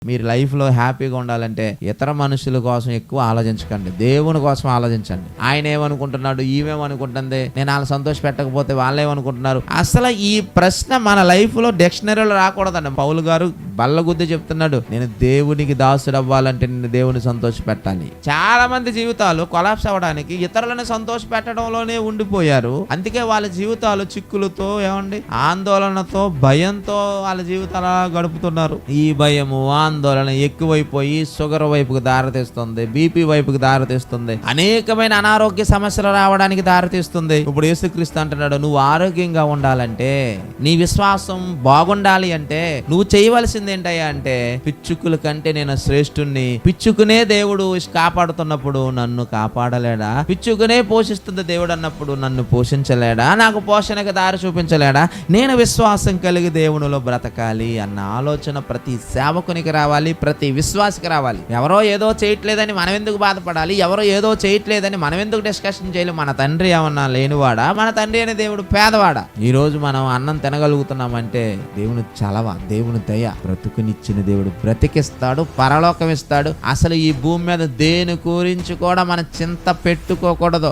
మీరు లైఫ్లో హ్యాపీగా ఉండాలంటే ఇతర మనుషుల కోసం ఎక్కువ ఆలోచించకండి, దేవుని కోసం ఆలోచించండి. ఆయన ఏమనుకుంటున్నాడు, ఈమెమనుకుంటుంది, నేను వాళ్ళ సంతోష పెట్టకపోతే వాళ్ళేమనుకుంటున్నారు. అసలు ఈ ప్రశ్న మన లైఫ్లో డిక్షనరీలో రాకూడదండి. పౌలు గారు బల్లగుద్ది చెప్తున్నాడు, నేను దేవునికి దాసుడు అవ్వాలంటే నేను దేవుని సంతోష పెట్టాలి. చాలా మంది జీవితాలు కొలాప్స్ అవ్వడానికి ఇతరులను సంతోష పెట్టడంలోనే ఉండిపోయారు. అందుకే వాళ్ళ జీవితాలు చిక్కులతో ఆందోళనతో భయంతో వాళ్ళ జీవితాలు గడుపుతున్నారు. ఈ భయము ఆందోళన ఎక్కువైపోయి షుగర్ వైపుకి దారితీస్తుంది, బీపీ వైపుకి దారితీస్తుంది, అనేకమైన అనారోగ్య సమస్యలు రావడానికి దారితీస్తుంది. ఇప్పుడు యేసుక్రీస్తు అంటున్నాడు, నువ్వు ఆరోగ్యంగా ఉండాలంటే, నీ విశ్వాసం బాగుండాలి అంటే నువ్వు చేయవలసింది ఏంటయ్యా అంటే, పిచ్చుకుల కంటే నేను శ్రేష్ఠుణ్ణి. పిచ్చుకునే దేవుడు కాపాడుతున్నప్పుడు నన్ను కాపాడలేడా? పిచ్చుకునే పోషిస్తుంది దేవుడు అన్నప్పుడు నన్ను పోషించలేడా? నాకు పోషణకు దారి చూపించలేడా? నేను విశ్వాసం కలిగి దేవునిలో బ్రతకాలి అన్న ఆలోచన ప్రతి సేవకునికి రావాలి, ప్రతి విశ్వాసికి రావాలి. ఎవరో ఏదో చేయట్లేదని మనం ఎందుకు బాధపడాలి? ఎవరో ఏదో చేయట్లేదని మనం ఎందుకు డిస్కషన్ చేయాలి? మన తండ్రి ఏమన్నా లేనివాడా? మన తండ్రి అనే దేవుడు పేదవాడా? ఈ రోజు మనం అన్నం తినగలుగుతున్నామంటే దేవుని చలవ, దేవుని దయ. బ్రతుకునిచ్చిన దేవుడు బ్రతికిస్తాడు, పరలోకం ఇస్తాడు. అసలు ఈ భూమి మీద దేని గురించి కూడా మనం చింత పెట్టుకోకూడదు.